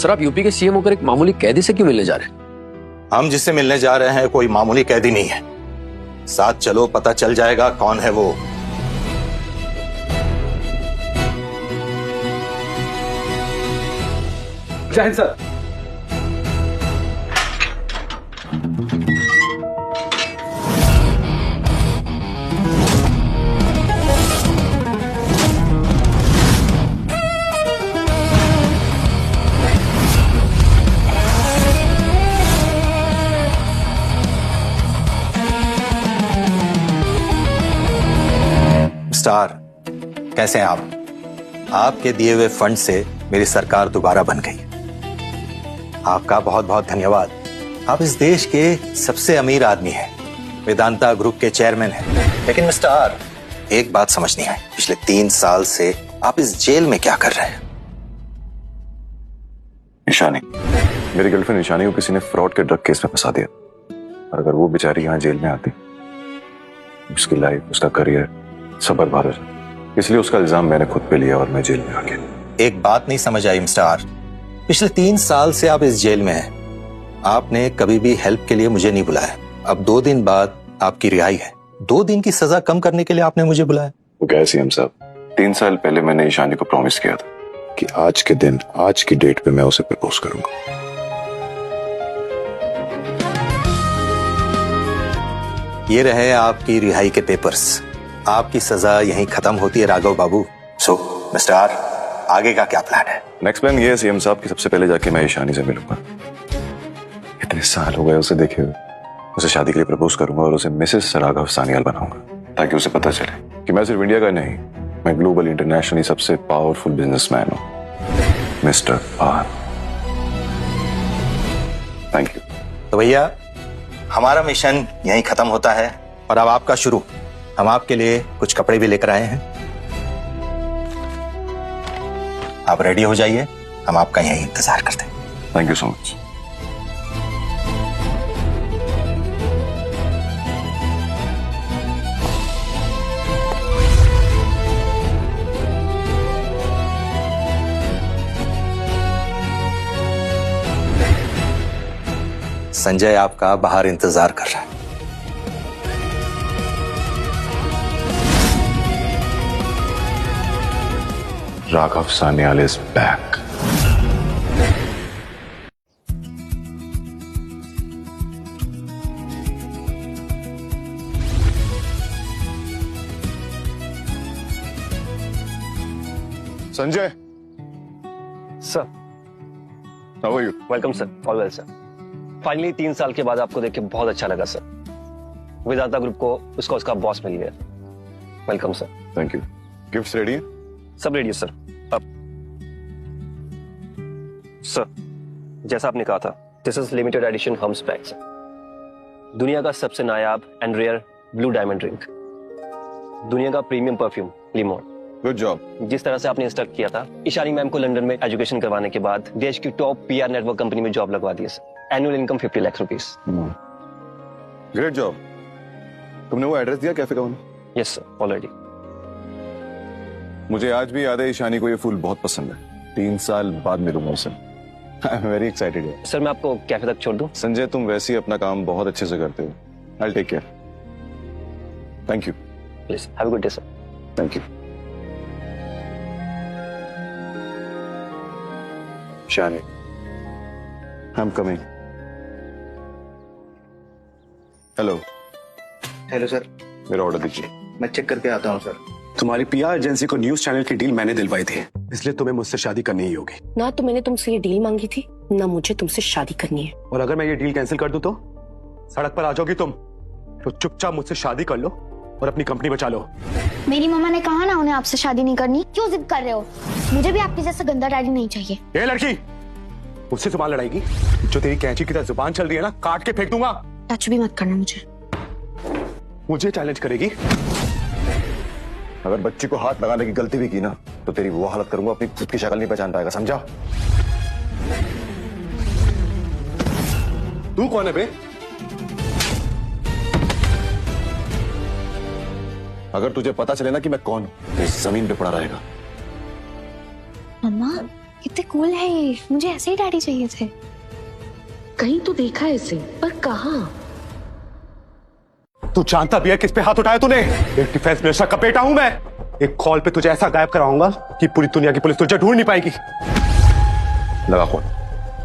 Sir आप UP के CM होकर एक मामूली कैदी से क्यों मिलने जा रहे हैं? हम जिससे मिलने जा रहे हैं कोई मामूली कैदी नहीं है। साथ चलो, पता चल जाएगा कौन है वो। जय हिंद सर। स्टार, कैसे हैं आप? आपके दिए हुए फंड से मेरी सरकार दोबारा बन गई। आपका बहुत बहुत धन्यवाद। आप इस देश के सबसे अमीर आदमी हैं, वेदांता ग्रुप के चेयरमैन हैं। लेकिन मिस्टर आर, एक बात समझ नहीं आई, पिछले 3 साल से आप इस जेल में क्या कर रहे हैं? ईशानी, मेरी गर्लफ्रेंड ईशानी को किसी ने फ्रॉड के ड्रग केस में फंसा दिया, और अगर वो बेचारी यहाँ जेल में आती, उसकी लाइफ, उसका करियर सब बर्बाद हो जाए। इसलिए उसका इल्जाम मैंने खुद पे लिया और मैं जेल में आ गया। एक बात नहीं समझ आई मिस्टर आर, पिछले 3 साल से आप इस जेल में हैं। आपने कभी भी हेल्प के लिए मुझे नहीं बुलाया। अब 2 दिन बाद आपकी रिहाई है। 2 दिन की सजा कम करने के लिए आपने मुझे बुलाया। वो क्या सीएम साहब, 3 साल पहले मैंने ईशानी को प्रॉमिस किया था कि आज के दिन, आज की डेट पे मैं उसे प्रपोज करूंगा। ये रहे आपकी रिहाई के पेपर्स। आपकी सजा यहीं खत्म होती है राघव बाबू। सो मिस्टर आर, आगे का क्या प्लान है? नेक्स्ट प्लान ये है सीएम साहब कि सबसे पहले जाके मैं ईशानी से मिलूंगा। इतने साल हो गए उसे देखे हुए। उसे शादी के लिए प्रपोज करूंगा और उसे मिसेस राघव सान्याल बनाऊंगा, ताकि उसे पता चले कि मैं सिर्फ इंडिया का नहीं, मैं ग्लोबल इंटरनेशनली सबसे पावरफुल बिजनेसमैन हूं, मिस्टर आर। Thank you. तो भैया, हमारा मिशन यहीं खत्म होता है और अब आपका शुरू। हम आपके लिए कुछ कपड़े भी लेकर आए हैं। आप रेडी हो जाइए, हम आपका यहीं इंतजार करते हैं। Thank you so much. Sanjay आपका बाहर इंतजार कर रहा है। Raghav Sanyal is back. Sanjay sir, how are you? Welcome sir, all well sir. Finally 3 साल के बाद आपको देख के बहुत अच्छा लगा सर। वेदांता ग्रुप को उसका बॉस मिल गया। Welcome sir. Thank you. Gifts ready है? सब रेडी है सर। अब सर, जैसा आपने कहा था, this is limited edition hums pack sir. दुनिया का सबसे नायाब and rare blue diamond drink, दुनिया का premium perfume Limon. Good job. जिस तरह से आपने इंस्ट्रक्ट किया था, ईशानी मैम को लंदन में एजुकेशन करवाने के बाद देश की टॉप पीआर नेटवर्क कंपनी में जॉब लगवा दी sir. Annual income 50 lakh rupees. Great job. तुमने वो एड्रेस दिया कैफे का उन्हें? Yes sir, already. मुझे आज भी याद है ईशानी को ये फूल बहुत पसंद है। 3 साल बाद मिलूंगा उसे। I am very excited. Sir, मैं आपको कैफे तक छोड़ दूं? संजय, तुम वैसे ही अपना काम बहुत अच्छे से करते हो। I will take care. Thank you. Please have a good day sir. Thank you. Ishani, I am coming. Hello. Hello sir. मेरा ऑर्डर दीजिए। मैं चेक करके आता हूँ सर। तुम्हारी पीआर एजेंसी को न्यूज चैनल की डील मैंने दिलवाई थी, इसलिए तुम्हें मुझसे शादी करनी ही होगी। ना तो मैंने तुमसे ये डील मांगी थी, ना मुझे तुमसे शादी करनी है। और अगर मैं ये डील कैंसिल कर दूं तो सड़क पर आ जाओगी तुम। तो चुपचाप मुझसे शादी कर लो और अपनी कंपनी बचा लो। मेरी मम्मा ने कहा ना उन्हें आपसे शादी नहीं करनी। क्यों जिद कर रहे हो? मुझे भी आपके जैसा गंदा डैडी नहीं चाहिए। ये लड़की मुझसे जुबान लड़ाएगी? जो तेरी कैंची की तरह जुबान चल रही है ना, काट के फेंक दूंगा। टच भी मत करना मुझे चैलेंज करेगी? अगर बच्ची को हाथ लगाने की गलती भी की ना, तो तेरी वो हालत करूंगा, अपनी खुद की शक्ल नहीं पहचान पाएगा, समझा? तू कौन है बे? अगर तुझे पता चले ना कि मैं कौन हूं, तो इस जमीन पे पड़ा रहेगा। मम्मा, कितने कूल है ये, मुझे ऐसे ही डैडी चाहिए थे। कहीं तो देखा है इसे, पर कहाँ? तू जानता भी है किस पे हाथ उठाया तूने? एक डिफेंस मिनिस्टर का बेटा हूं मैं। एक कॉल पे तुझे ऐसा गायब कराऊंगा कि पूरी दुनिया की पुलिस तुझे ढूंढ नहीं पाएगी। लगा फोन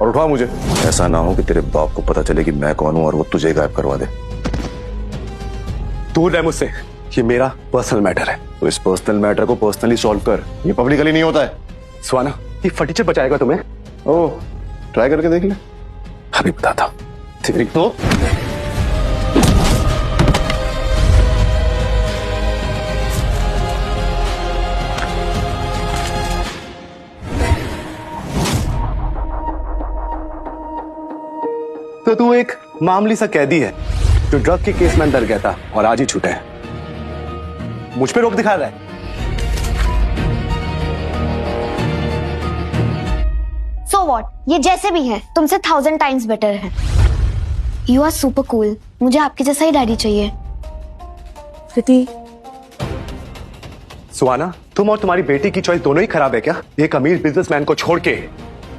और उठवा मुझे। ऐसा ना हो कि तेरे बाप को पता चले कि मैं कौन हूं और वो तुझे गायब करवा दे। दूर रह मुझसे, ये मेरा पर्सनल मैटर है। तो इस पर्सनल मैटर को पर्सनली सॉल्व कर, ये पब्लिकली नहीं होता है। सुहाना, ये फटीचर बचाएगा तुम्हें? ओह, ट्राई करके देख ले। अभी बताता हूं। तेरी तो तू एक मामूली सा कैदी है जो ड्रग के केस में अंदर गया था और आज ही छूटा है। मुझ पे रोक दिखा रहा है। सो व्हाट, ये जैसे भी है तुमसे 1000 टाइम्स बेटर है। यू आर सुपर कूल, मुझे आपके जैसा ही डैडी चाहिए। प्रीति, सुहाना, तुम और तुम्हारी बेटी की चॉइस दोनों ही खराब है क्या? एक अमीर बिजनेसमैन को छोड़ के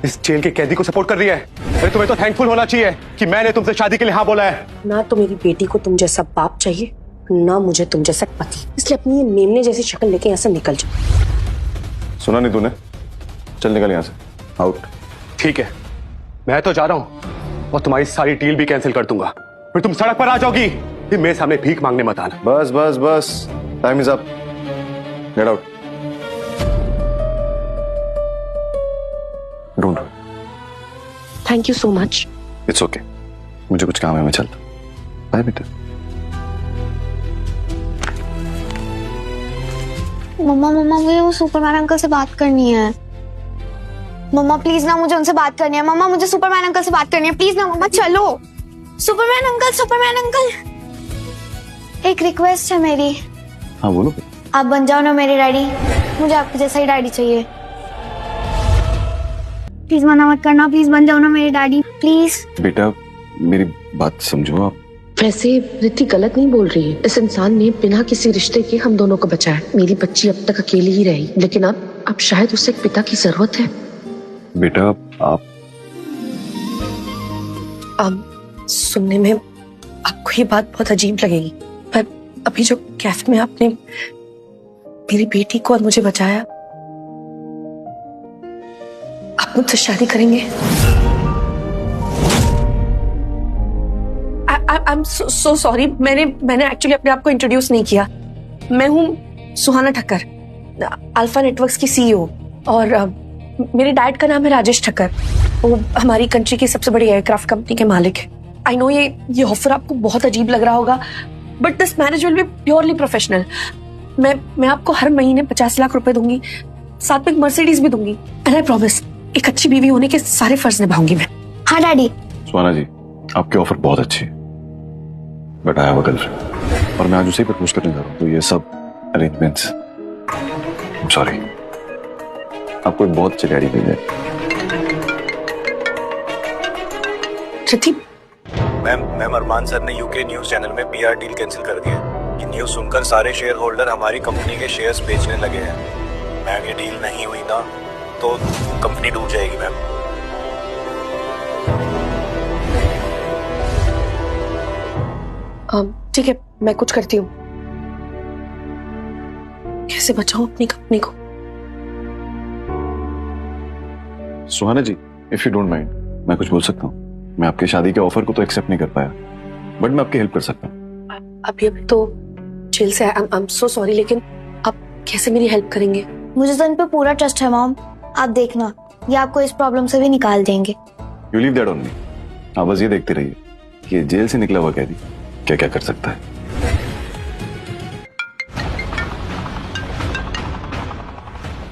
इस जेल के कैदी को सपोर्ट कर रही है। अरे तुम्हें तो थैंकफुल होना चाहिए कि मैंने तुमसे शादी के लिए हाँ बोला है। ना तो मेरी बेटी को तुम जैसा बाप चाहिए, ना मुझे तुम जैसा पति। इसलिए अपनी ये मेमने जैसी शक्ल लेके यहाँ से निकल जाओ। सुना नहीं तूने? चल निकल यहाँ से, आउट। ठीक है, मैं तो जा रहा हूं और तुम्हारी सारी डील भी कैंसिल कर दूंगा। फिर तुम सड़क पर आ जाओगी, फिर मेरे सामने भीख मांगने मत आना। बस बस बस, time is up, get out. ढूंढ। Thank you so much. It's okay, मुझे कुछ काम है, मैं चलता। बाय बेटा। मम्मा मम्मा, मुझे वो सुपरमैन अंकल से बात करनी है। मम्मा प्लीज ना, मुझे उनसे बात करनी है। मम्मा, मुझे सुपरमैन अंकल से बात करनी है, प्लीज ना मम्मा, चलो। सुपरमैन अंकल, सुपरमैन अंकल, एक रिक्वेस्ट है मेरी। हाँ बोलो। आप बन जाओ ना मेरे डैडी, मुझे आपके जैसा ही डैडी चाहिए। प्लीज मना मत करना, प्लीज बन जाओ ना मेरे डैडी, प्लीज। बेटा मेरी बात समझो आप। वैसे रिद्धि गलत नहीं बोल रही है। इस इंसान ने बिना किसी रिश्ते के हम दोनों को बचाया। मेरी बच्ची अब तक अकेली ही रही, लेकिन अब शायद उसे एक पिता की जरूरत है। बेटा आप सुनने में आपको ये बात बहुत अजीब लगेगी, पर अभी जो कैफे में आपने मेरी बेटी को और मुझे बचाया, आप मुझसे शादी करेंगे? आई एम सो सॉरी, मैंने एक्चुअली अपने आप को इंट्रोड्यूस नहीं किया। मैं हूँ सुहाना ठक्कर, अल्फा नेटवर्क्स की सीईओ, और मेरे डैड का नाम है राजेश ठक्कर। वो हमारी कंट्री की सबसे बड़ी एयरक्राफ्ट कंपनी के मालिक है। आई नो ये ऑफर आपको बहुत अजीब लग रहा होगा, but this marriage will be purely professional. मैं आपको हर महीने 50 लाख रुपए दूंगी, साथ में एक मर्सिडीज भी दूंगी, एंड आई प्रॉमिस एक अच्छी बीवी होने के सारे फर्ज निभाऊंगी मैं। हाँ डैडी। सुहाना जी, आपकी ऑफर बहुत अच्छी है, but I have a girlfriend और मैं आज उसे ही प्रपोज करने जा रहा हूँ, तो ये सब अरेंजमेंट्स, सॉरी, आपको एक बहुत अच्छी डैडी मिल जाए। रिद्धि, मैम अरमान सर ने यूके न्यूज चैनल में पीआर डील कैंसिल कर दी है। ये न्यूज सुनकर सारे शेयर होल्डर हमारी कंपनी के शेयर्स बेचने लगे हैं। मैम ये डील नहीं हुई ना तो कंपनी डूब जाएगी मैम। ठीक है, मैं कुछ करती हूँ। कैसे बचाऊं अपनी कंपनी को? सुहाना जी, इफ यू डोंट माइंड, मैं कुछ बोल सकता हूँ? मैं आपके शादी के ऑफर को तो एक्सेप्ट नहीं कर पाया, बट मैं आपकी हेल्प कर सकता हूँ। अभी तो जेल से आई एम सो सॉरी, लेकिन आप कैसे मेरी हेल्प करेंगे? मुझे तो इन पे पूरा ट्रस्ट है मॉम, आप देखना ये आपको इस प्रॉब्लम से भी निकाल देंगे। You leave that on me. आप बस ये देखते रहिए कि ये जेल से निकला हुआ कैदी क्या क्या कर सकता है।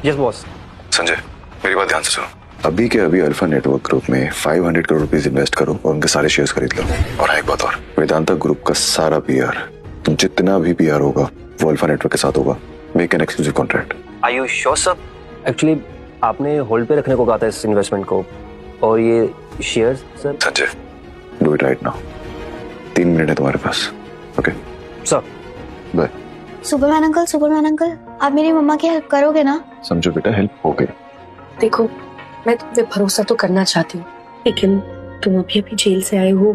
Yes boss. संजय, मेरी बात ध्यान से सुनो। अभी के अभी अल्फा नेटवर्क ग्रुप में 500 करोड़ रुपीस इन्वेस्ट करो और उनके सारे शेयर्स खरीद लो। और हाँ, एक बात और, वेदांता ग्रुप का सारा पीआर, तुम जितना भी पीआर होगा वो अल्फा नेटवर्क के साथ होगा। Make an exclusive contract. Are you sure sir? Actually आपने होल्ड पे रखने को कहा था इस इन्वेस्टमेंट को, और ये shares sir. Sanjay, do it right now. 3 minute है तुम्हारे पास। Okay sir. Bye. Superman uncle, आप मेरी मम्मा की हेल्प करोगे ना? समझो बेटा, हेल्प हो गई। देखो, मैं तुम पे भरोसा तो करना चाहती हूँ, लेकिन तुम अभी अभी जेल से आए हो।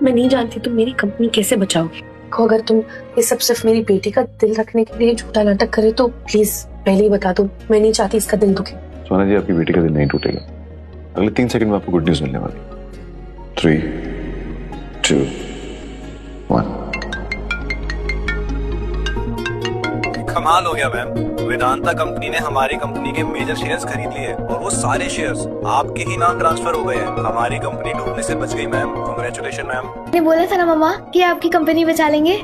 मैं नहीं जानती तुम मेरी कंपनी कैसे बचाओगे। को अगर तुम ये सब सिर्फ मेरी बेटी का दिल रखने के लिए झूठा नाटक करे तो प्लीज पहले ही बता दो, मैं नहीं चाहती इसका दिल दुखे। सोना जी, आपकी बेटी का दिल नहीं टूटेगा। अगले 3 सेकंड में आपको गुड न्यूज मिलने वाली। 3, 2, 1। कमाल हो गया मैम, वेदांता कंपनी ने हमारी कंपनी के मेजर शेयर्स खरीद लिए और वो सारे शेयर्स आपके ही नाम ट्रांसफर हो गए हैं। हमारी कंपनी डूबने से बच गई मैम। Congratulation ma'am. मैंने बोला था ना मम्मा कि आपकी कंपनी बचा लेंगे।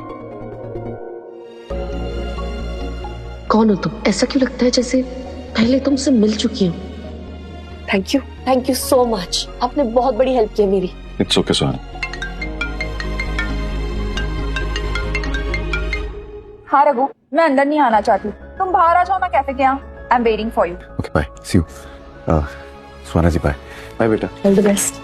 कौन हो तुम? ऐसा क्यों लगता है जैसे पहले तुमसे मिल चुकी हूँ। Thank you so much. आपने बहुत बड़ी हेल्प की है मेरी। इट्स ओके सोना। हाँ रघु, मैं अंदर नहीं आना चाहती, तुम बाहर आ जाओ ना कैफे के यहाँ। I am waiting for you. Okay bye, see you. Sona ji bye. Bye बेटा। All the best.